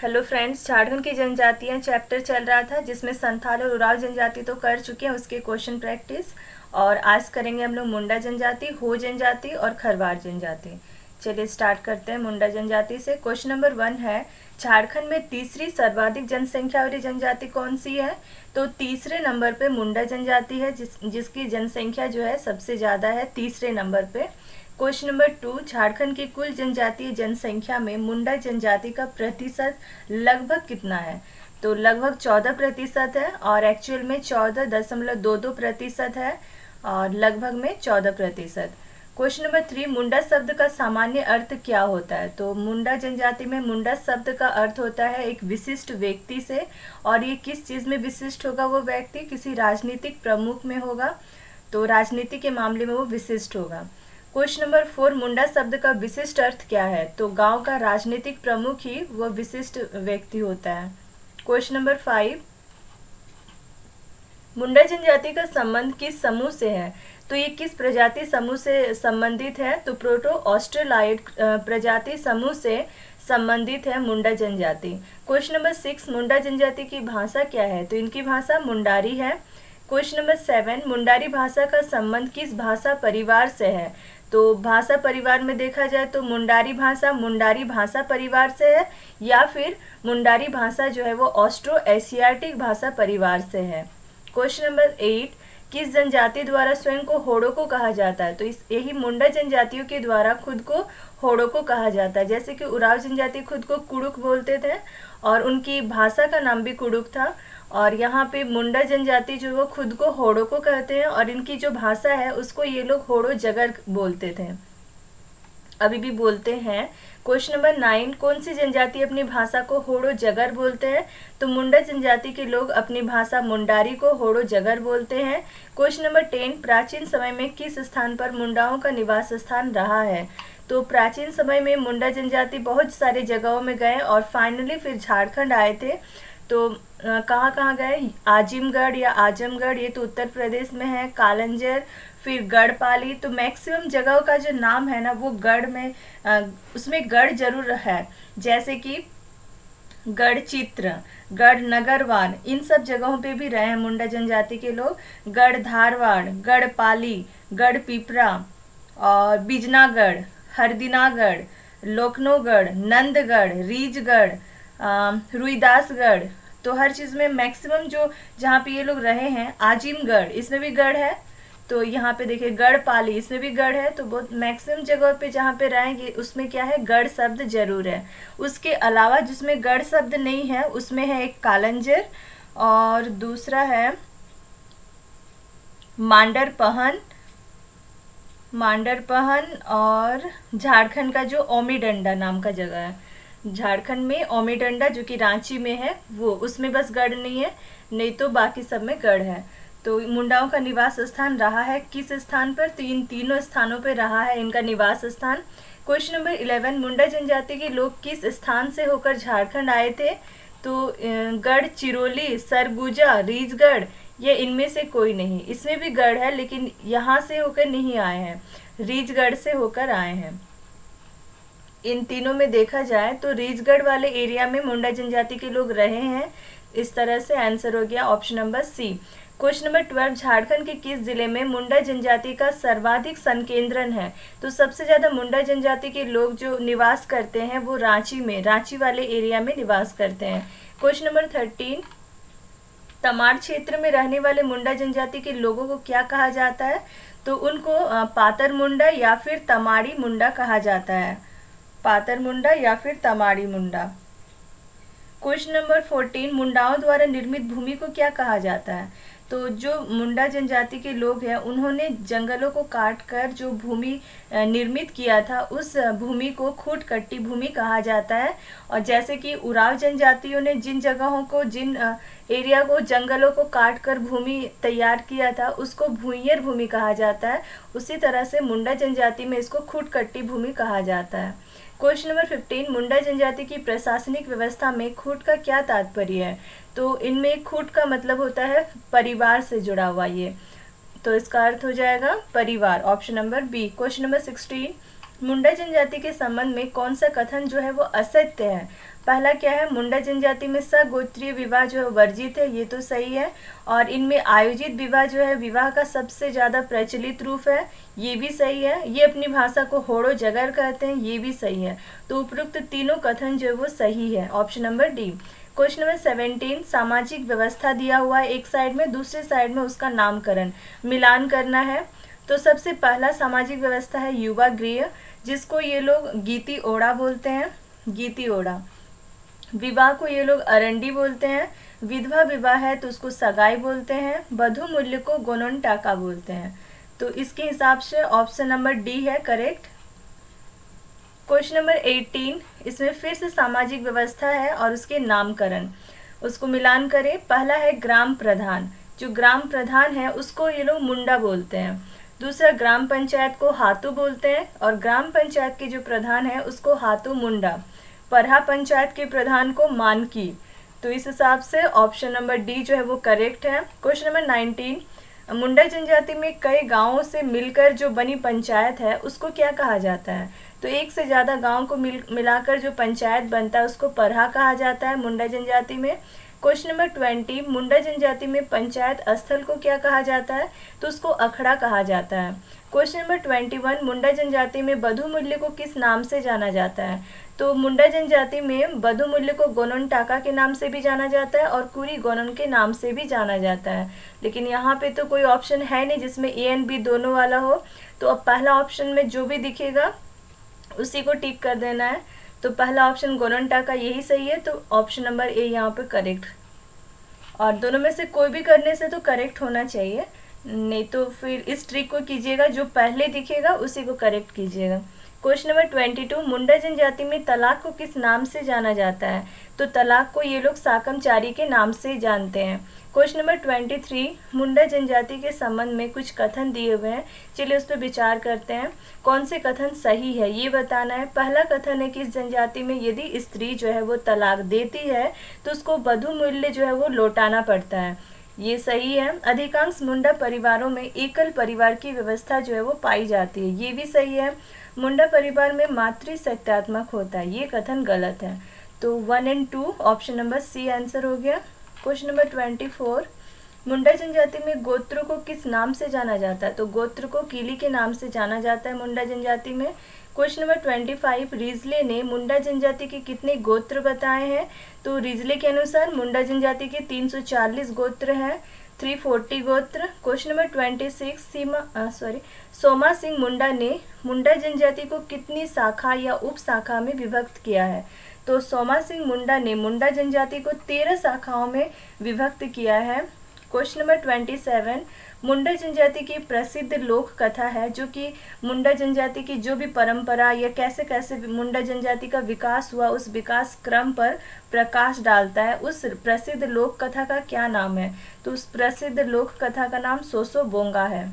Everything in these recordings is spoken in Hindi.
हेलो फ्रेंड्स, झारखंड की जनजातियां चैप्टर चल रहा था जिसमें संथाल और उराव जनजाति तो कर चुके हैं उसके क्वेश्चन प्रैक्टिस। और आज करेंगे हम लोग मुंडा जनजाति, हो जनजाति और खरवार जनजाति। चलिए स्टार्ट करते हैं मुंडा जनजाति से। क्वेश्चन नंबर 1 है, झारखंड में तीसरी सर्वाधिक जनसंख्या वाली जनजाति कौन सी है? तो तीसरे नंबर पे मुंडा जनजाति है, जिसकी जनसंख्या जो है सबसे ज़्यादा है, तीसरे नंबर पे। क्वेश्चन नंबर 2, झारखंड की कुल जनजातीय जनसंख्या में मुंडा जनजाति का प्रतिशत लगभग कितना है? तो लगभग 14% है और एक्चुअल में 14.22% है और लगभग में 14%। क्वेश्चन नंबर 3, मुंडा शब्द का सामान्य अर्थ क्या होता है? तो मुंडा जनजाति में मुंडा शब्द का अर्थ होता है एक विशिष्ट व्यक्ति से। और ये किस चीज़ में विशिष्ट होगा? वो व्यक्ति किसी राजनीतिक प्रमुख में होगा, तो राजनीति के मामले में वो विशिष्ट होगा। क्वेश्चन नंबर 4, मुंडा शब्द का विशिष्ट अर्थ क्या है? तो गांव का राजनीतिक प्रमुख ही वह विशिष्ट व्यक्ति होता है। क्वेश्चन नंबर 5, मुंडा जनजाति का संबंध किस समूह से है? तो ये किस प्रजाति समूह से संबंधित है? तो प्रोटो ऑस्ट्रेलाइड प्रजाति समूह से संबंधित है मुंडा जनजाति। क्वेश्चन नंबर 6, मुंडा जनजाति की भाषा क्या है? तो इनकी भाषा मुंडारी है। क्वेश्चन नंबर 7, मुंडारी भाषा का संबंध किस भाषा परिवार से है? तो भाषा परिवार में देखा जाए तो मुंडारी भाषा परिवार से है, या फिर मुंडारी भाषा जो है वो ऑस्ट्रो एशियाटिक भाषा परिवार से है। क्वेश्चन नंबर 8, किस जनजाति द्वारा स्वयं को होड़ोको कहा जाता है? तो यही मुंडा जनजातियों के द्वारा खुद को होड़ोको कहा जाता है। जैसे कि उराव जनजाति खुद को कुड़ुक बोलते थे और उनकी भाषा का नाम भी कुड़ुक था, और यहाँ पे मुंडा जनजाति जो वो खुद को होड़ोको कहते हैं और इनकी जो भाषा है उसको ये लोग होड़ो जगर बोलते थे, अभी भी बोलते हैं। क्वेश्चन नंबर 9, कौन सी जनजाति अपनी भाषा को होड़ो जगर बोलते हैं? तो मुंडा जनजाति के लोग अपनी भाषा मुंडारी को होड़ो जगर बोलते हैं। क्वेश्चन नंबर 10, प्राचीन समय में किस स्थान पर मुंडाओं का निवास स्थान रहा है? तो प्राचीन समय में मुंडा जनजाति बहुत सारे जगहों में गए और फाइनली फिर झारखंड आए थे। तो कहाँ कहाँ गए? आजिमगढ़ या आजमगढ़, ये तो उत्तर प्रदेश में है, कालंजर, फिर गढ़पाली। तो मैक्सिमम जगहों का जो नाम है ना वो गढ़ में उसमें गढ़ जरूर है, जैसे कि गढ़चित्र, गढ़ नगरवान, इन सब जगहों पे भी रहे हैं मुंडा जनजाति के लोग। गढ़ धारवाड़, गढ़पाली, गढ़ पिपरा और बिजनागढ़, हरदिनागढ़, लोकनोगढ़, नंदगढ़, रीजगढ़, रुईदासगढ़। तो हर चीज़ में मैक्सिमम जो जहाँ पे ये लोग रहे हैं, आजिमगढ़, इसमें भी गढ़ है। तो यहाँ पे देखिए गढ़पाली, इसमें भी गढ़ है। तो बहुत मैक्सिमम जगह पे जहाँ पे रहेंगे उसमें क्या है, गढ़ शब्द जरूर है। उसके अलावा जिसमें गढ़ शब्द नहीं है उसमें है एक कालंजर और दूसरा है मांडरपहन और झारखंड का जो ओमीडंडा नाम का जगह है, झारखंड में ओमीडंडा जो कि रांची में है, वो उसमें बस गढ़ नहीं है, नहीं तो बाकी सब में गढ़ है। तो मुंडाओं का निवास स्थान रहा है किस स्थान पर? तो इन तीनों स्थानों पर रहा है इनका निवास स्थान। क्वेश्चन नंबर 11, मुंडा जनजाति के लोग किस स्थान से होकर झारखंड आए थे? तो गढ़ चिरौली, सरगुजा, रीजगढ़, ये इनमें से कोई नहीं। इसमें भी गढ़ है लेकिन यहाँ से होकर नहीं आए हैं, रीजगढ़ से होकर आए हैं। इन तीनों में देखा जाए तो रीजगढ़ वाले एरिया में मुंडा जनजाति के लोग रहे हैं। इस तरह से आंसर हो गया option number C. Question number 12, Jharkhand के किस जिले में मुंडा जनजाति का सर्वाधिक संकेंद्रण है? तो सबसे ज्यादा मुंडा जनजाति के लोग जो निवास करते हैं वो रांची में, रांची वाले एरिया में निवास करते हैं। क्वेश्चन नंबर 13, तमाड़ क्षेत्र में रहने वाले मुंडा जनजाति के लोगों को क्या कहा जाता है? तो उनको पातर मुंडा या फिर तमाड़ी मुंडा कहा जाता है, पातर मुंडा या फिर तमाड़ी मुंडा। क्वेश्चन नंबर 14, मुंडाओं द्वारा निर्मित भूमि को क्या कहा जाता है? तो जो मुंडा जनजाति के लोग हैं उन्होंने जंगलों को काट कर जो भूमि निर्मित किया था उस भूमि को खूट कट्टी भूमि कहा जाता है। और जैसे कि उराव जनजातियों ने जिन जगहों को, जिन एरिया को, जंगलों को काट कर भूमि तैयार किया था उसको भूइंयर भूमि कहा जाता है, उसी तरह से मुंडा जनजाति में इसको खूट कट्टी भूमि कहा जाता है। क्वेश्चन नंबर 15, मुंडा जनजाति की प्रशासनिक व्यवस्था में खूट का क्या तात्पर्य है? तो इनमें खूट का मतलब होता है परिवार से जुड़ा हुआ, ये तो इसका अर्थ हो जाएगा परिवार, option number B. Question number 16, Munda जनजाति के संबंध में कौन सा कथन जो है वो असत्य है? पहला क्या है, मुंडा जनजाति में सगोत्रीय विवाह जो है वर्जित है, ये तो सही है। और इनमें आयोजित विवाह जो है विवाह का सबसे ज़्यादा प्रचलित रूप है, ये भी सही है। ये अपनी भाषा को होड़ो जगर कहते हैं, ये भी सही है। तो उपरोक्त तीनों कथन जो है वो सही है, option number D. Question number 17, सामाजिक व्यवस्था दिया हुआ है एक साइड में, दूसरे साइड में उसका नामकरण मिलान करना है। तो सबसे पहला सामाजिक व्यवस्था है युवा गृह, जिसको ये लोग गीति ओड़ा बोलते हैं, गीति ओड़ा। विवाह को ये लोग अरंडी बोलते हैं। विधवा विवाह है तो उसको सगाई बोलते हैं। वधु मूल्य को गोनन टाका बोलते हैं। तो इसके हिसाब से ऑप्शन नंबर डी है करेक्ट। क्वेश्चन नंबर 18, इसमें फिर से सामाजिक व्यवस्था है और उसके नामकरण, उसको मिलान करें। पहला है ग्राम प्रधान, जो ग्राम प्रधान है उसको ये लोग मुंडा बोलते हैं। दूसरा, ग्राम पंचायत को हाथू बोलते हैं और ग्राम पंचायत के जो प्रधान है उसको हाथू मुंडा। परहा पंचायत के प्रधान को मानकी। तो इस हिसाब से ऑप्शन नंबर डी जो है वो करेक्ट है। क्वेश्चन नंबर 19, मुंडा जनजाति में कई गांवों से मिलकर जो बनी पंचायत है उसको क्या कहा जाता है? तो एक से ज़्यादा गांव को मिलाकर जो पंचायत बनता है उसको परहा कहा जाता है मुंडा जनजाति में। क्वेश्चन नंबर 20, मुंडा जनजाति में पंचायत स्थल को क्या कहा जाता है? तो उसको अखड़ा कहा जाता है। क्वेश्चन नंबर 21, मुंडा जनजाति में वधु मूल्य को किस नाम से जाना जाता है? तो मुंडा जनजाति में वधु मूल्य को गोनन टाका के नाम से भी जाना जाता है और कुरी गोनन के नाम से भी जाना जाता है। लेकिन यहाँ पे तो कोई ऑप्शन है नहीं जिसमें ए एंड बी दोनों वाला हो, तो अब पहला ऑप्शन में जो भी दिखेगा उसी को टिक कर देना है। तो पहला ऑप्शन गोनन टाका यही सही है, तो ऑप्शन नंबर ए यहाँ पे करेक्ट। और दोनों में से कोई भी करने से तो करेक्ट होना चाहिए, नहीं तो फिर इस ट्रिक को कीजिएगा, जो पहले दिखेगा उसी को करेक्ट कीजिएगा। क्वेश्चन नंबर 22, मुंडा जनजाति में तलाक को किस नाम से जाना जाता है? तो तलाक को ये लोग साकमचारी के नाम से जानते हैं। क्वेश्चन नंबर 23, मुंडा जनजाति के संबंध में कुछ कथन दिए हुए हैं, चलिए उस पर विचार करते हैं। कौन से कथन सही है ये बताना है। पहला कथन है कि इस जनजाति में यदि स्त्री जो है वो तलाक देती है तो उसको वधु मूल्य जो है वो लौटाना पड़ता है, ये सही है। अधिकांश मुंडा परिवारों में एकल परिवार की व्यवस्था जो है वो पाई जाती है, ये भी सही है। मुंडा परिवार में मातृ सत्यात्मक होता है, ये कथन गलत है। तो 1 और 2 ऑप्शन नंबर सी आंसर हो गया। क्वेश्चन नंबर 24, मुंडा जनजाति में गोत्र को किस नाम से जाना जाता है? तो गोत्र को कीली के नाम से जाना जाता है मुंडा जनजाति में। क्वेश्चन नंबर 25, रिजले ने मुंडा जनजाति के कितने गोत्र बताए हैं? तो रिजले के अनुसार मुंडा जनजाति के 340 गोत्र हैं, 340 गोत्र। क्वेश्चन नंबर 26, सोमा सिंह मुंडा ने मुंडा जनजाति को कितनी शाखा या उप शाखा में विभक्त किया है? तो सोमा सिंह मुंडा ने मुंडा जनजाति को 13 शाखाओं में विभक्त किया है। क्वेश्चन नंबर 27, मुंडा जनजाति की प्रसिद्ध लोक कथा है जो कि मुंडा जनजाति की जो भी परंपरा या कैसे कैसे मुंडा जनजाति का विकास हुआ उस विकास क्रम पर प्रकाश डालता है, उस प्रसिद्ध लोक कथा का क्या नाम है? तो उस प्रसिद्ध लोक कथा का नाम सोसो बोंगा है।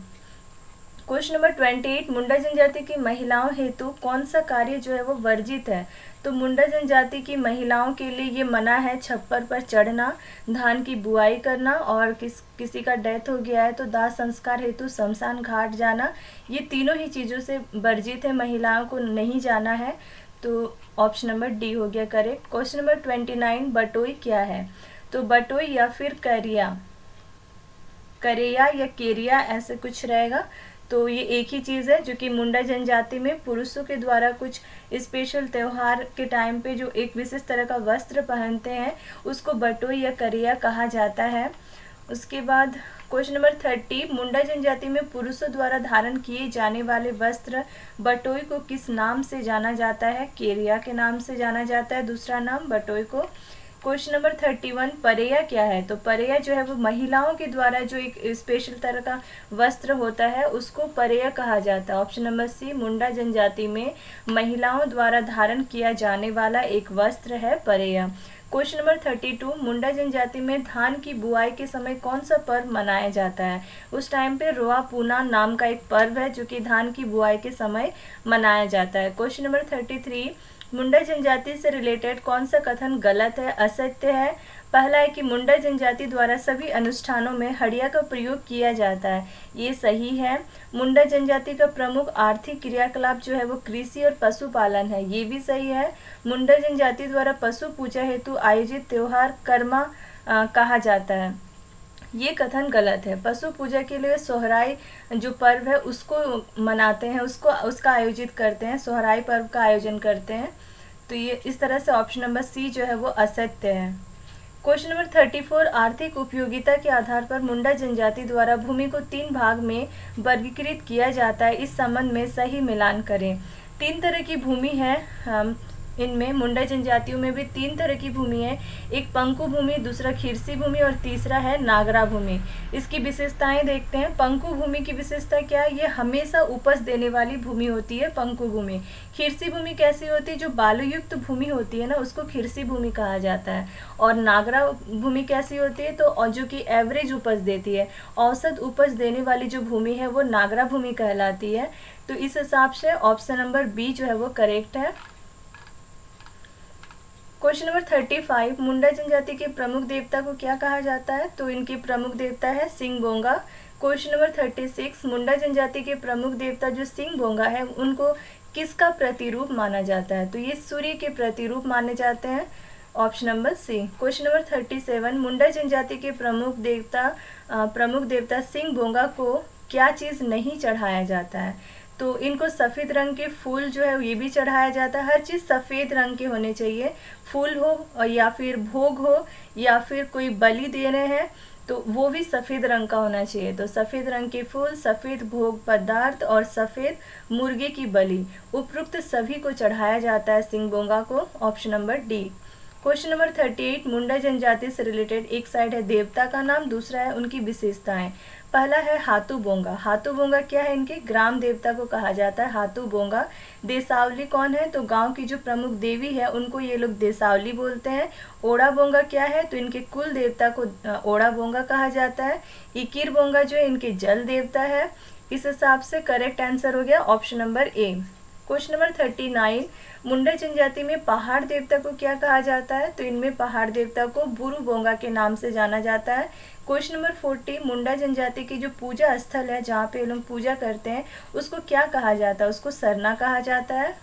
क्वेश्चन नंबर 28, मुंडा जनजाति की महिलाओं हेतु कौन सा कार्य जो है वो वर्जित है? तो मुंडा जनजाति की महिलाओं के लिए ये मना है छप्पर पर चढ़ना, धान की बुआई करना और किसी का डेथ हो गया है तो दाह संस्कार हेतु शमशान घाट जाना, ये तीनों ही चीज़ों से वर्जित है, महिलाओं को नहीं जाना है। तो ऑप्शन नंबर डी हो गया करेक्ट। क्वेश्चन नंबर 29, बटोई क्या है? तो बटोई या फिर करिया या केरिया ऐसे कुछ रहेगा। तो ये एक ही चीज़ है जो कि मुंडा जनजाति में पुरुषों के द्वारा कुछ स्पेशल त्यौहार के टाइम पे जो एक विशेष तरह का वस्त्र पहनते हैं उसको बटोई या करिया कहा जाता है। उसके बाद क्वेश्चन नंबर 30, मुंडा जनजाति में पुरुषों द्वारा धारण किए जाने वाले वस्त्र बटोई को किस नाम से जाना जाता है? केरिया के नाम से जाना जाता है दूसरा नाम बटोई को। क्वेश्चन नंबर 31, परेया क्या है? तो परेया जो है वो महिलाओं के द्वारा जो एक स्पेशल तरह का वस्त्र होता है उसको परेया कहा जाता है। ऑप्शन नंबर सी, मुंडा जनजाति में महिलाओं द्वारा धारण किया जाने वाला एक वस्त्र है परेया। क्वेश्चन नंबर 32, मुंडा जनजाति में धान की बुआई के समय कौन सा पर्व मनाया जाता है? उस टाइम पे रोआ पूना नाम का एक पर्व है जो कि धान की बुआई के समय मनाया जाता है। क्वेश्चन नंबर 33, मुंडा जनजाति से रिलेटेड कौन सा कथन गलत है, असत्य है? पहला है कि मुंडा जनजाति द्वारा सभी अनुष्ठानों में हड़िया का प्रयोग किया जाता है, ये सही है। मुंडा जनजाति का प्रमुख आर्थिक क्रियाकलाप जो है वो कृषि और पशुपालन है, ये भी सही है। मुंडा जनजाति द्वारा पशु पूजा हेतु आयोजित त्योहार कर्मा कहा जाता है, ये कथन गलत है। पशु पूजा के लिए सोहराई जो पर्व है उसको मनाते हैं, उसका आयोजित करते हैं, सोहराई पर्व का आयोजन करते हैं। तो ये इस तरह से ऑप्शन नंबर सी जो है वो असत्य है। क्वेश्चन नंबर 34, आर्थिक उपयोगिता के आधार पर मुंडा जनजाति द्वारा भूमि को 3 भाग में वर्गीकृत किया जाता है, इस संबंध में सही मिलान करें। 3 तरह की भूमि है, इनमें मुंडा जनजातियों में भी 3 तरह की भूमि है, एक पंकु भूमि, दूसरा खीरसी भूमि और तीसरा है नागरा भूमि। इसकी विशेषताएं देखते हैं। पंकु भूमि की विशेषता क्या है? ये हमेशा उपज देने वाली भूमि होती है पंकु भूमि। खीरसी भूमि कैसी होती है? जो बालुयुक्त भूमि होती है ना, उसको खीरसी भूमि कहा जाता है। और नागरा भूमि कैसी होती है? तो जो कि एवरेज उपज देती है, औसत उपज देने वाली जो भूमि है वो नागरा भूमि कहलाती है। तो इस हिसाब से ऑप्शन नंबर बी जो है वो करेक्ट है। क्वेश्चन नंबर 35, मुंडा जनजाति के प्रमुख देवता को क्या कहा जाता है? तो इनके प्रमुख देवता है सिंह बोंगा। क्वेश्चन नंबर 36, मुंडा जनजाति के प्रमुख देवता जो सिंह बोंगा है उनको किसका प्रतिरूप माना जाता है? तो ये सूर्य के प्रतिरूप माने जाते हैं, option number C. Question number 37, Munda जनजाति के प्रमुख देवता सिंह बोंगा को क्या चीज़ नहीं चढ़ाया जाता है? तो इनको सफ़ेद रंग के फूल जो है ये भी चढ़ाया जाता है। हर चीज़ सफ़ेद रंग के होने चाहिए, फूल हो या फिर भोग हो या फिर कोई बलि दे रहे हैं तो वो भी सफ़ेद रंग का होना चाहिए। तो सफ़ेद रंग के फूल, सफ़ेद भोग पदार्थ और सफ़ेद मुर्गे की बलि, उपरोक्त सभी को चढ़ाया जाता है सिंह बोंगा को, option number D. Question number 38, मुंडा जनजाति से रिलेटेड एक साइड है देवता का नाम, दूसरा है उनकी विशेषताएं। पहला है हाथू बोंगा। हाथू बोंगा क्या है? इनके ग्राम देवता को कहा जाता है हाथू बोंगा। देसावली कौन है? तो गांव की जो प्रमुख देवी है उनको ये लोग देसावली बोलते हैं। ओड़ा बोंगा क्या है? तो इनके कुल देवता को ओड़ा बोंगा कहा जाता है। इकिर बोंगा जो है इनके जल देवता है। इस हिसाब से करेक्ट आंसर हो गया option number A. Question number 39, मुंडा जनजाति में पहाड़ देवता को क्या कहा जाता है? तो इनमें पहाड़ देवता को बुरु बोंगा के नाम से जाना जाता है। क्वेश्चन नंबर 40, मुंडा जनजाति की जो पूजा स्थल है जहाँ पे लोग पूजा करते हैं उसको क्या कहा जाता है? उसको सरना कहा जाता है।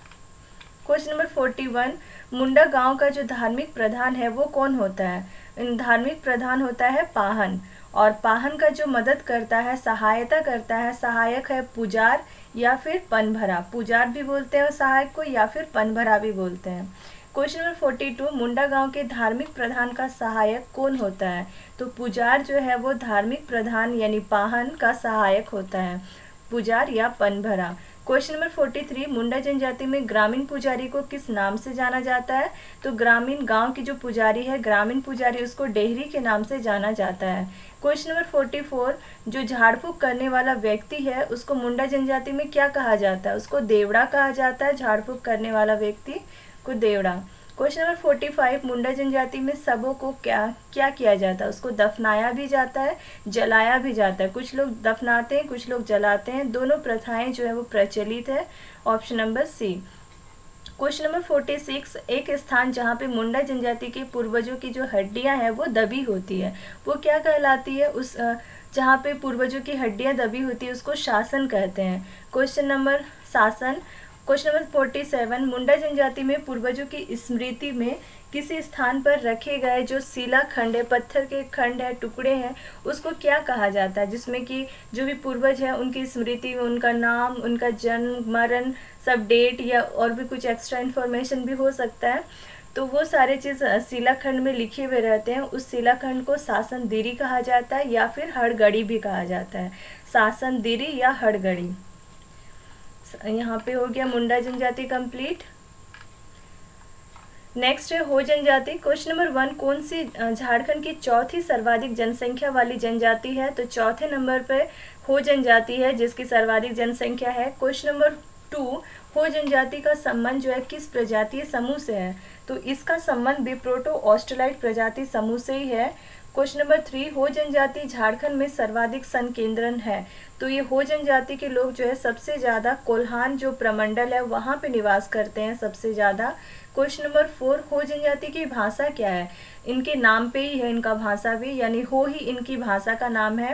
क्वेश्चन नंबर 41, मुंडा गांव का जो धार्मिक प्रधान है वो कौन होता है? धार्मिक प्रधान होता है पाहन, और पाहन का जो मदद करता है, सहायता करता है, सहायक है पुजार या फिर पनभरा। पुजार भी बोलते हैं सहायक को, या फिर पनभरा भी बोलते हैं। क्वेश्चन नंबर 42, मुंडा गांव के धार्मिक प्रधान का सहायक कौन होता है? तो पुजार जो है वो धार्मिक प्रधान यानी पाहन का सहायक होता है, पुजार या पनभरा। क्वेश्चन नंबर 43, मुंडा जनजाति में ग्रामीण पुजारी को किस नाम से जाना जाता है? तो ग्रामीण गांव की जो पुजारी है, ग्रामीण पुजारी, उसको डेहरी के नाम से जाना जाता है। क्वेश्चन नंबर 44, जो झाड़ फूक करने वाला व्यक्ति है उसको मुंडा जनजाति में क्या कहा जाता है? उसको देवड़ा कहा जाता है। झाड़ फूक करने वाला व्यक्ति को देवड़ा। क्वेश्चन नंबर 45, मुंडा जनजाति में सबों को क्या किया जाता है? उसको दफनाया भी जाता है, जलाया भी जाता है। कुछ लोग दफनाते हैं, कुछ लोग जलाते हैं, दोनों प्रथाएं जो है वो प्रचलित है, option number C. Question number 46, एक स्थान जहाँ पे मुंडा जनजाति के पूर्वजों की जो हड्डियाँ हैं वो दबी होती है, वो क्या कहलाती है? उस जहाँ पे पूर्वजों की हड्डियाँ दबी होती है उसको शासन कहते हैं। क्वेश्चन नंबर शासन। क्वेश्चन नंबर 47, मुंडा जनजाति में पूर्वजों की स्मृति में किसी स्थान पर रखे गए जो शिला खंड है, पत्थर के खंड है, टुकड़े हैं, उसको क्या कहा जाता है? जिसमें कि जो भी पूर्वज है उनकी स्मृति में उनका नाम, उनका जन्म, मरण, सब डेट या और भी कुछ एक्स्ट्रा इन्फॉर्मेशन भी हो सकता है, तो वो सारे चीज़ शिलाखंड में लिखे हुए रहते हैं। उस शिलाखंड को शासन दिरी कहा जाता है या फिर हड़गड़ी भी कहा जाता है। शासन दिरी या हड़गड़ी। यहाँ पे हो गया मुंडा जनजाति कंप्लीट। नेक्स्ट है हो जनजाति। क्वेश्चन नंबर 1, कौन सी झारखंड की चौथी सर्वाधिक जनसंख्या वाली जनजाति है? तो चौथे नंबर पे हो जनजाति है जिसकी सर्वाधिक जनसंख्या है। क्वेश्चन नंबर 2, हो जनजाति का संबंध जो है किस प्रजातीय समूह से है? तो इसका संबंध भी प्रोटो ऑस्ट्रेलाइड प्रजाति समूह से ही है। क्वेश्चन नंबर 3, हो जनजाति झारखंड में सर्वाधिक संकेंद्रण है। तो ये हो जनजाति के लोग जो है सबसे ज़्यादा कोल्हान जो प्रमंडल है वहाँ पे निवास करते हैं सबसे ज़्यादा। क्वेश्चन नंबर 4, हो जनजाति की भाषा क्या है? इनके नाम पे ही है इनका भाषा भी, यानी हो ही इनकी भाषा का नाम है।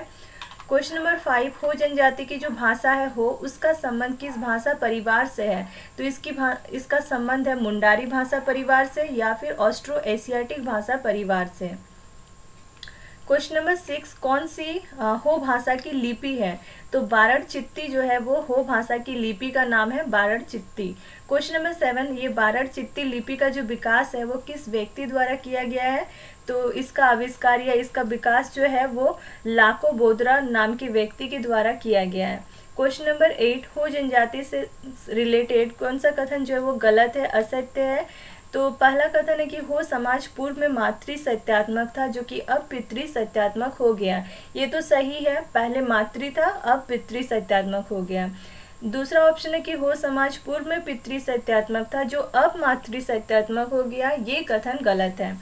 क्वेश्चन नंबर 5, हो जनजाति की जो भाषा है हो उसका संबंध किस भाषा परिवार से है? तो इसका संबंध है मुंडारी भाषा परिवार से या फिर ऑस्ट्रो एशियाटिक भाषा परिवार से। क्वेश्चन नंबर 6, कौन सी हो भाषा की लिपि है? तो बारड़ चित्ती जो है वो हो भाषा की लिपि का नाम है बारड़ चित्ती। क्वेश्चन नंबर 7, ये बारड़ चित्ती लिपि का जो विकास है वो किस व्यक्ति द्वारा किया गया है? तो इसका आविष्कार या इसका विकास जो है वो लाको बोदरा नाम के व्यक्ति के द्वारा किया गया है। क्वेश्चन नंबर 8, हो जनजाति से रिलेटेड कौन सा कथन जो है वो गलत है, असत्य है? तो पहला कथन है कि हो समाज पूर्व में मातृ सत्यात्मक था जो कि अब पितृ सत्यात्मक हो गया। ये तो सही है, पहले मातृ था अब पितृ सत्यात्मक हो गया। दूसरा ऑप्शन है कि हो समाज पूर्व में पितृ सत्यात्मक था जो अब मातृ सत्यात्मक हो गया, ये कथन गलत है।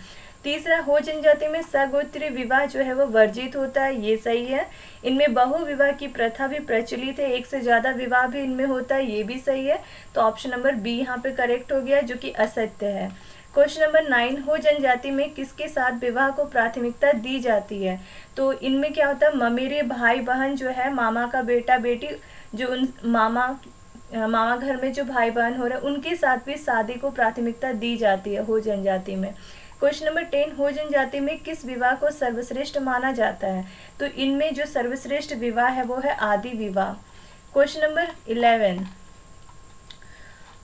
तीसरा, हो जनजाति में सगोत्रीय विवाह जो है वो वर्जित होता है, ये सही है। इनमें बहु विवाह की प्रथा भी प्रचलित है, एक से ज़्यादा विवाह भी इनमें होता है, ये भी सही है। तो ऑप्शन नंबर बी यहाँ पे करेक्ट हो गया जो कि असत्य है। क्वेश्चन नंबर 9, हो जनजाति में किसके साथ विवाह को प्राथमिकता दी जाती है? तो इनमें क्या होता है, ममेरे भाई बहन जो है, मामा का बेटा बेटी, जो उन मामा घर में जो भाई बहन हो रहे हैं उनके साथ भी शादी को प्राथमिकता दी जाती है हो जनजाति में। क्वेश्चन नंबर 10, हो जनजाति में किस विवाह को सर्वश्रेष्ठ माना जाता है? तो इनमें जो सर्वश्रेष्ठ विवाह है वो है आदि विवाह। क्वेश्चन नंबर 11,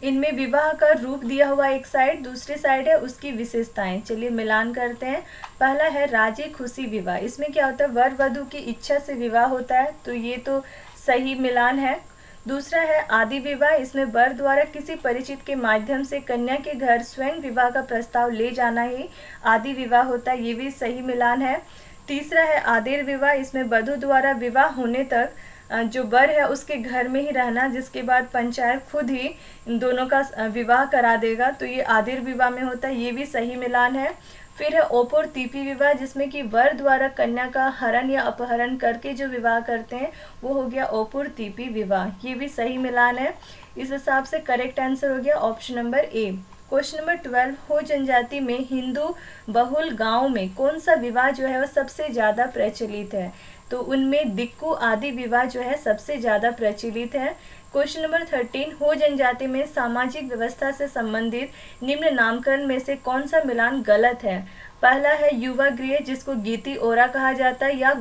इनमें विवाह का रूप दिया हुआ एक साइड, दूसरी साइड है उसकी विशेषताएं। चलिए मिलान करते हैं। पहला है राजी खुशी विवाह, इसमें क्या होता है, वर वधु की इच्छा से विवाह होता है, तो ये तो सही मिलान है। दूसरा है आदि विवाह, इसमें वर द्वारा किसी परिचित के माध्यम से कन्या के घर स्वयं विवाह का प्रस्ताव ले जाना ही आदि विवाह होता है, ये भी सही मिलान है। तीसरा है आदेर विवाह, इसमें वधु द्वारा विवाह होने तक जो वर है उसके घर में ही रहना, जिसके बाद पंचायत खुद ही इन दोनों का विवाह करा देगा, तो ये आदेर विवाह में होता है, ये भी सही मिलान है। फिर है ओपोर तीपी विवाह, जिसमें कि वर द्वारा कन्या का हरण या अपहरण करके जो विवाह करते हैं वो हो गया ओपुर तीपी विवाह, ये भी सही मिलान है। इस हिसाब से करेक्ट आंसर हो गया option number A. Question number 12, हो जनजाति में हिंदू बहुल गांव में कौन सा विवाह जो है वह सबसे ज़्यादा प्रचलित है? तो उनमें दिक्कू आदि विवाह जो है सबसे ज़्यादा प्रचलित है। क्वेश्चन नंबर 13, हो जनजाति में सामाजिक व्यवस्था से संबंधित निम्न नामकरण में से कौन सा मिलान गलत है? पहला है युवा गृह, जिसको गीति ओरा कहा जाता है, या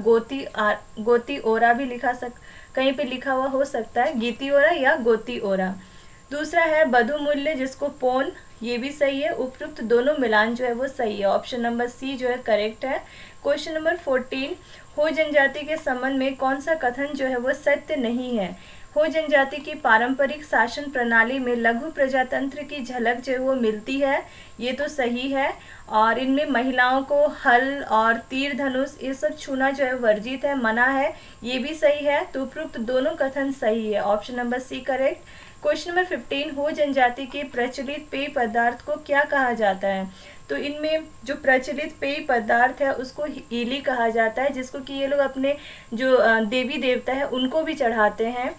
गोती ओरा भी कहीं पे लिखा हुआ हो सकता है, गीति ओरा या गोती ओरा। दूसरा है बधु मूल्य, जिसको पौन, ये भी सही है। उपयुक्त दोनों मिलान जो है वो सही है, ऑप्शन नंबर सी जो है करेक्ट है। क्वेश्चन नंबर 14, हो जनजाति के संबंध में कौन सा कथन जो है वो सत्य नहीं है? हो जनजाति की पारंपरिक शासन प्रणाली में लघु प्रजातंत्र की झलक जो है वो मिलती है, ये तो सही है। और इनमें महिलाओं को हल और तीर धनुष ये सब छूना जो है वर्जित है, मना है, ये भी सही है। तो उपयुक्त दोनों कथन सही है, option number C correct. Question number 15, Ho जनजाति के प्रचलित पेय पदार्थ को क्या कहा जाता है? तो इनमें जो प्रचलित पेय पदार्थ है उसको ईली कहा जाता है, जिसको कि ये लोग अपने जो देवी देवता है उनको भी चढ़ाते हैं,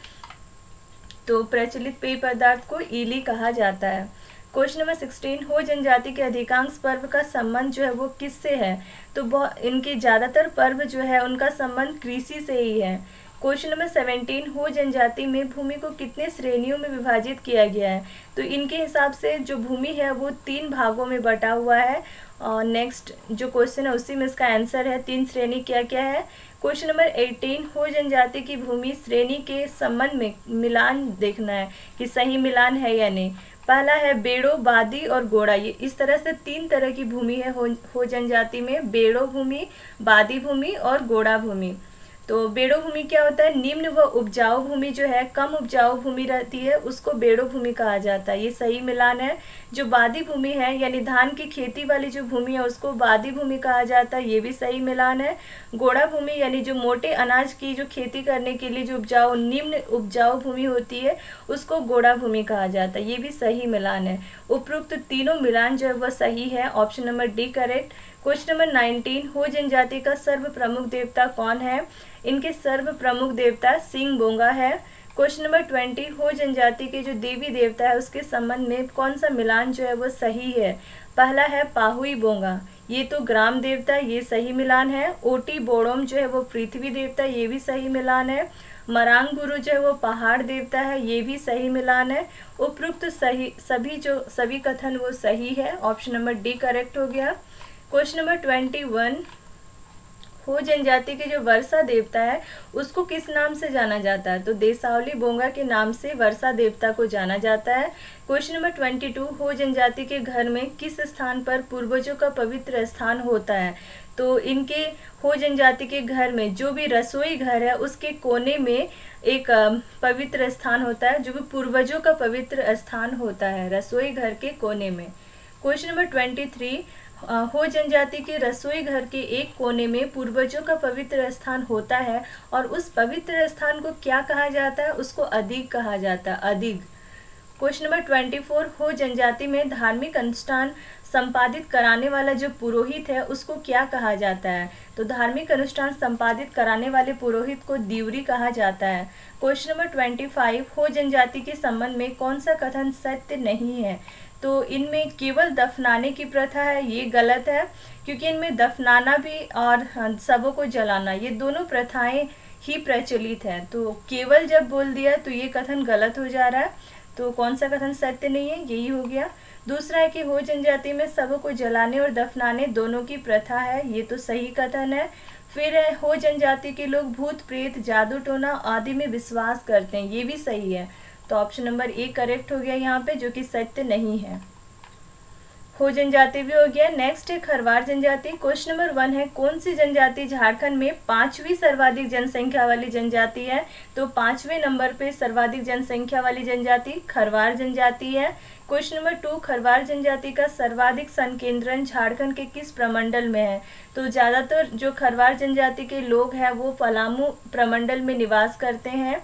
तो प्रचलित पेय पदार्थ को ईली कहा जाता है। क्वेश्चन नंबर 16, हो जनजाति के अधिकांश पर्व का संबंध जो है वो किससे है? तो इनके ज़्यादातर पर्व जो है उनका संबंध कृषि से ही है। क्वेश्चन नंबर 17, हो जनजाति में भूमि को कितने श्रेणियों में विभाजित किया गया है? तो इनके हिसाब से जो भूमि है वो 3 भागों में बटा हुआ है। और नेक्स्ट जो क्वेश्चन है उसी में इसका आंसर है, 3 श्रेणी क्या क्या है। क्वेश्चन नंबर 18, हो जनजाति की भूमि श्रेणी के संबंध में मिलान देखना है कि सही मिलान है या नहीं। पहला है बेड़ो, बादी और गोड़ा, ये इस तरह से 3 तरह की भूमि है हो जनजाति में, बेड़ो भूमि, बादी भूमि और गोड़ा भूमि। तो बेड़ो भूमि क्या होता है, निम्न व उपजाऊ भूमि जो है, कम उपजाऊ भूमि रहती है उसको बेड़ो भूमि कहा जाता है, ये सही मिलान है। जो बादी भूमि है यानी धान की खेती वाली जो भूमि है उसको बादी भूमि कहा जाता है, ये भी सही मिलान है। गोड़ा भूमि यानी जो मोटे अनाज की जो खेती करने के लिए जो उपजाऊ निम्न उपजाऊ भूमि होती है उसको गोड़ा भूमि कहा जाता है, ये भी सही मिलान है। उपरोक्त तीनों मिलान जो है वह सही है, option number D correct. Question number 19, हो जनजाति का सर्व प्रमुख देवता कौन है? इनके सर्व प्रमुख देवता सिंह बोंगा है। क्वेश्चन नंबर 20, हो जनजाति के जो देवी देवता है उसके संबंध में कौन सा मिलान जो है वो सही है? पहला है पाहुई बोंगा, ये तो ग्राम देवता, ये सही मिलान है। ओटी बोड़ोम जो है वो पृथ्वी देवता, ये भी सही मिलान है। मरांग गुरु जो है वो पहाड़ देवता है, ये भी सही मिलान है। उपरोक्त सही सभी कथन वो सही है। ऑप्शन नंबर डी करेक्ट हो गया। क्वेश्चन नंबर 21, हो जनजाति के जो वर्षा देवता है उसको किस नाम से जाना जाता है? तो देसावली बोंगा के नाम से वर्षा देवता को जाना जाता है। क्वेश्चन नंबर 22, हो जनजाति के घर में किस स्थान पर पूर्वजों का पवित्र स्थान होता है? तो इनके हो जनजाति के घर में जो भी रसोई घर है उसके कोने में एक पवित्र स्थान होता है, जो भी पूर्वजों का पवित्र स्थान होता है रसोई घर के कोने में। क्वेश्चन नंबर 23, हो जनजाति के रसोई घर के एक कोने में पूर्वजों का पवित्र स्थान होता है और उस पवित्र स्थान को क्या कहा जाता है? उसको अदिग कहा जाता है, अदिग। क्वेश्चन नंबर 24, हो जनजाति में धार्मिक अनुष्ठान संपादित कराने वाला जो पुरोहित है उसको क्या कहा जाता है? तो धार्मिक अनुष्ठान संपादित कराने वाले पुरोहित को दिवरी कहा जाता है। क्वेश्चन नंबर 25, हो जनजाति के संबंध में कौन सा कथन सत्य नहीं है? तो इनमें केवल दफनाने की प्रथा है, ये गलत है, क्योंकि इनमें दफनाना भी और शवों को जलाना ये दोनों प्रथाएं ही प्रचलित है। तो केवल जब बोल दिया तो ये कथन गलत हो जा रहा है, तो कौन सा कथन सत्य नहीं है? यही हो गया। दूसरा है कि हो जनजाति में शवों को जलाने और दफनाने दोनों की प्रथा है, ये तो सही कथन है। फिर है, हो जनजाति के लोग भूत प्रेत जादू टोना आदि में विश्वास करते हैं, ये भी सही है। तो ऑप्शन नंबर ए करेक्ट हो गया यहाँ पे, जो कि सत्य नहीं है। हो जनजाति भी हो गया। नेक्स्ट है खरवार जनजाति। क्वेश्चन नंबर 1 है, कौन सी जनजाति झारखंड में 5वीं सर्वाधिक जनसंख्या वाली जनजाति है? तो 5वें नंबर पे सर्वाधिक जनसंख्या वाली जनजाति खरवार जनजाति है। क्वेश्चन नंबर 2, खरवार जनजाति का सर्वाधिक संकेंद्रण झारखंड के किस प्रमंडल में है? तो ज़्यादातर जो खरवार जनजाति के लोग हैं वो पलामू प्रमंडल में निवास करते हैं।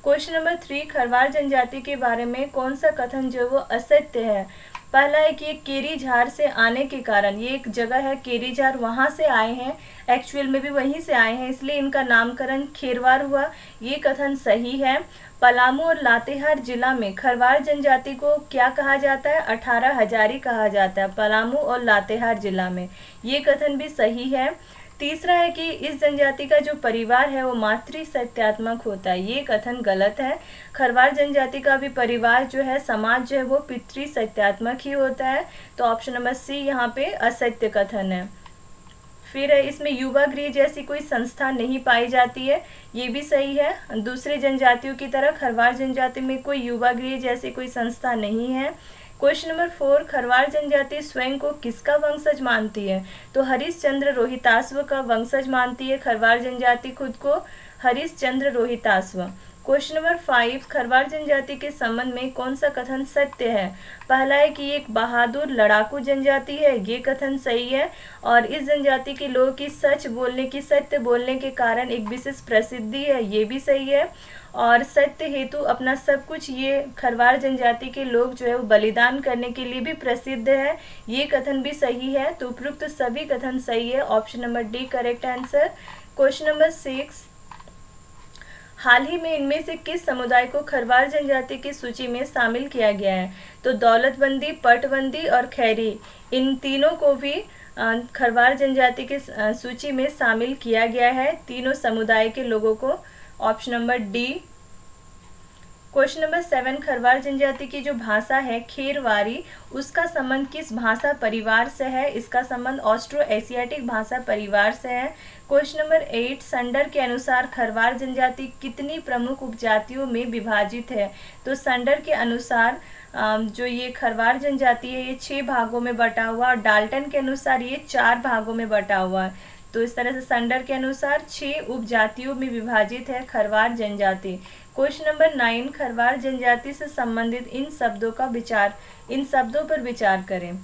क्वेश्चन नंबर 3, खरवार जनजाति के बारे में कौन सा कथन जो वो असत्य है? पहला है कि केरी झार से आने के कारण, ये एक जगह है केरी झार, वहाँ से आए हैं, एक्चुअल में भी वहीं से आए हैं, इसलिए इनका नामकरण खेरवार हुआ, ये कथन सही है। पलामू और लातेहार जिला में खरवार जनजाति को क्या कहा जाता है? 18 हजारी कहा जाता है पलामू और लातेहार जिला में, ये कथन भी सही है। तीसरा है कि इस जनजाति का जो परिवार है वो मातृ सत्यात्मक होता है, ये कथन गलत है। खरवार जनजाति का भी परिवार जो है, समाज जो है वो पितृ सत्यात्मक ही होता है। तो ऑप्शन नंबर सी यहाँ पे असत्य कथन है। फिर है, इसमें युवा गृह जैसी कोई संस्था नहीं पाई जाती है, ये भी सही है। दूसरे जनजातियों की तरह खरवार जनजाति में कोई युवा गृह जैसी कोई संस्था नहीं है। क्वेश्चन नंबर 4, खरवार जनजाति स्वयं को किसका वंशज मानती है? तो हरिश्चंद्र रोहिताश्व का वंशज मानती है खरवार जनजाति खुद को, हरिश्चंद्र रोहिताश्व। क्वेश्चन नंबर 5, खरवार जनजाति के संबंध में कौन सा कथन सत्य है? पहला है कि एक बहादुर लड़ाकू जनजाति है, ये कथन सही है, और इस जनजाति के लोगों की सच बोलने की, सत्य बोलने के कारण एक विशेष प्रसिद्धि है, ये भी सही है। और सत्य हेतु अपना सब कुछ ये खरवार जनजाति के लोग जो है वो बलिदान करने के लिए भी प्रसिद्ध है, ये कथन भी सही है। तो उपयुक्त सभी कथन सही है, option number D correct answer. Question number 6, हाल ही में इनमें से किस समुदाय को खरवार जनजाति की सूची में शामिल किया गया है? तो दौलतबंदी, पटबंदी और खैरी, इन तीनों को भी खरवार जनजाति के सूची में शामिल किया गया है, तीनों समुदाय के लोगों को, option number D. Question number 7, Kharwar जनजाति की जो भाषा है खेरवारी, उसका संबंध किस भाषा परिवार से है? इसका संबंध ऑस्ट्रो एशियाटिक भाषा परिवार से है। क्वेश्चन नंबर 8, संडर के अनुसार खरवार जनजाति कितनी प्रमुख उपजातियों में विभाजित है? तो संडर के अनुसार जो ये खरवार जनजाति है ये 6 भागों में बटा हुआ, और डाल्टन के अनुसार ये 4 भागों में बटा हुआ है। तो इस तरह से संडर के अनुसार 6 उपजातियों में विभाजित है खरवार जनजाति। क्वेश्चन नंबर 9, खरवार जनजाति से संबंधित इन शब्दों पर विचार करें।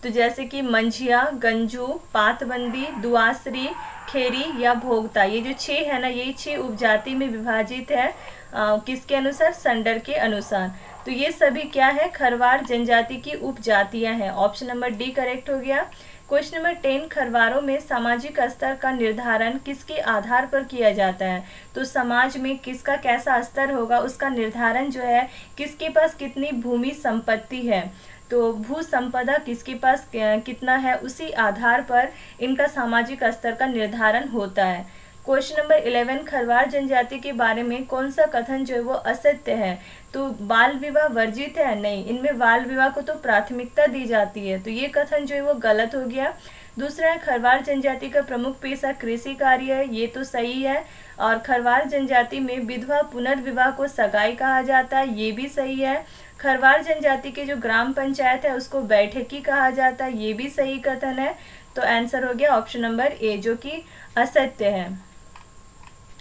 तो जैसे कि मंझिया, गंजू, पातबंदी, दुआसरी, खेरी या भोगता, ये जो 6 है ना, ये 6 उपजाति में विभाजित है, किसके अनुसार? संडर के अनुसार। तो ये सभी क्या है? खरवार जनजाति की उपजातियां हैं, ऑप्शन नंबर डी करेक्ट हो गया। क्वेश्चन नंबर 10, खरवारों में सामाजिक स्तर का निर्धारण किसके आधार पर किया जाता है? तो समाज में किसका कैसा स्तर होगा उसका निर्धारण जो है किसके पास कितनी भूमि संपत्ति है, तो भू संपदा किसके पास कितना है, उसी आधार पर इनका सामाजिक स्तर का निर्धारण होता है। क्वेश्चन नंबर 11, खरवार जनजाति के बारे में कौन सा कथन जो है वो असत्य है? तो बाल विवाह वर्जित है? नहीं, इनमें बाल विवाह को तो प्राथमिकता दी जाती है, तो ये कथन जो है वो गलत हो गया। दूसरा है, खरवार जनजाति का प्रमुख पेशा कृषि कार्य है, ये तो सही है। और खरवार जनजाति में विधवा पुनर्विवाह को सगाई कहा जाता है, ये भी सही है। खरवार जनजाति के जो ग्राम पंचायत है उसको बैठकी कहा जाता है, ये भी सही कथन है। तो आंसर हो गया ऑप्शन नंबर ए, जो कि असत्य है।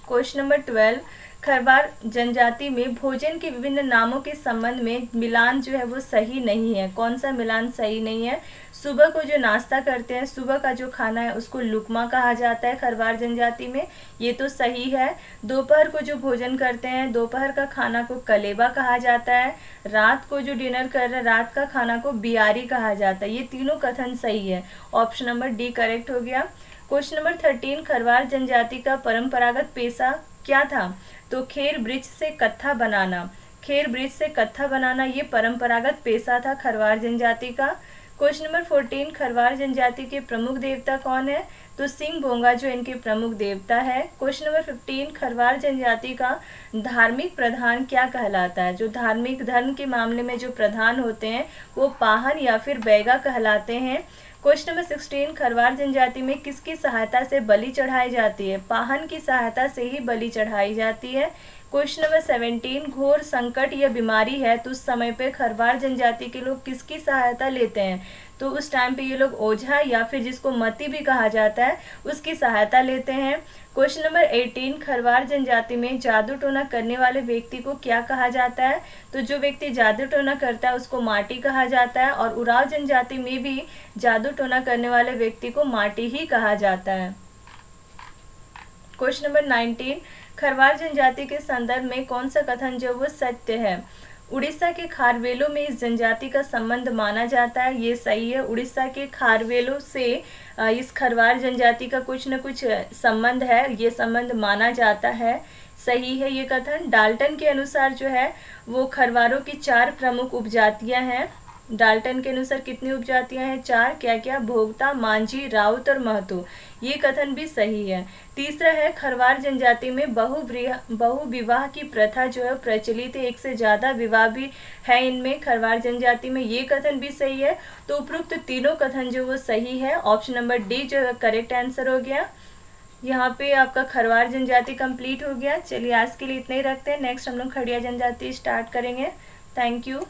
क्वेश्चन नंबर 12, खरवार जनजाति में भोजन के विभिन्न नामों के संबंध में मिलान जो है वो सही नहीं है। कौन सा मिलान सही नहीं है? सुबह को जो नाश्ता करते हैं, सुबह का जो खाना है उसको लुकमा कहा जाता है खरवार जनजाति में, ये तो सही है। दोपहर को जो भोजन करते हैं, दोपहर का खाना को कलेबा कहा जाता है। रात को जो डिनर कर रहे हैं, रात का खाना को बियारी कहा जाता है, ये तीनों कथन सही है। ऑप्शन नंबर डी करेक्ट हो गया। क्वेश्चन नंबर 13, खरवार जनजाति का परंपरागत पेशा क्या था? तो खेर वृक्ष से कत्था बनाना, खेर वृक्ष से कत्था बनाना ये परंपरागत पेशा था खरवार जनजाति का। क्वेश्चन नंबर 14, खरवार जनजाति के प्रमुख देवता कौन है? तो सिंह भोंगा जो इनके प्रमुख देवता है। क्वेश्चन नंबर 15, खरवार जनजाति का धार्मिक प्रधान क्या कहलाता है? जो धार्मिक धर्म के मामले में जो प्रधान होते हैं वो पाहन या फिर बैगा कहलाते हैं। क्वेश्चन नंबर 16, खरवार जनजाति में किसकी सहायता से बलि चढ़ाई जाती है? पाहन की सहायता से ही बलि चढ़ाई जाती है। क्वेश्चन नंबर 17, घोर संकट या बीमारी है तो उस समय पे खरवार जनजाति के लोग किसकी सहायता लेते हैं? तो उस टाइम पे ये लोग ओझा या फिर जिसको मती भी कहा जाता है उसकी सहायता लेते हैं। क्वेश्चन नंबर 18, खरवार जनजाति में जादू टोना करने वाले व्यक्ति को क्या कहा जाता है? तो जो व्यक्ति जादू टोना करता है उसको माटी कहा जाता है, और उराव जनजाति में भी जादू टोना करने वाले व्यक्ति को माटी ही कहा जाता है। क्वेश्चन नंबर 19, खरवार जनजाति के संदर्भ में कौन सा कथन जो वो सत्य है? उड़ीसा के खारवेलों में इस जनजाति का संबंध माना जाता है, ये सही है। उड़ीसा के खारवेलों से इस खरवार जनजाति का कुछ न कुछ संबंध है, ये संबंध माना जाता है, सही है ये कथन। डाल्टन के अनुसार जो है वो खरवारों की 4 प्रमुख उपजातियां हैं। डाल्टन के अनुसार कितनी उपजातियां हैं? 4। क्या क्या? भोगता, मांझी, राउत और महतो, ये कथन भी सही है। तीसरा है, खरवार जनजाति में बहु विवाह की प्रथा जो है प्रचलित है, एक से ज़्यादा विवाह भी है इनमें खरवार जनजाति में, ये कथन भी सही है। तो उपरोक्त तीनों कथन जो वो सही है। ऑप्शन नंबर डी जो है करेक्ट आंसर हो गया। यहाँ पे आपका खरवार जनजाति कंप्लीट हो गया। चलिए आज के लिए इतना ही रखते हैं, नेक्स्ट हम लोग खड़िया जनजाति स्टार्ट करेंगे। Thank you.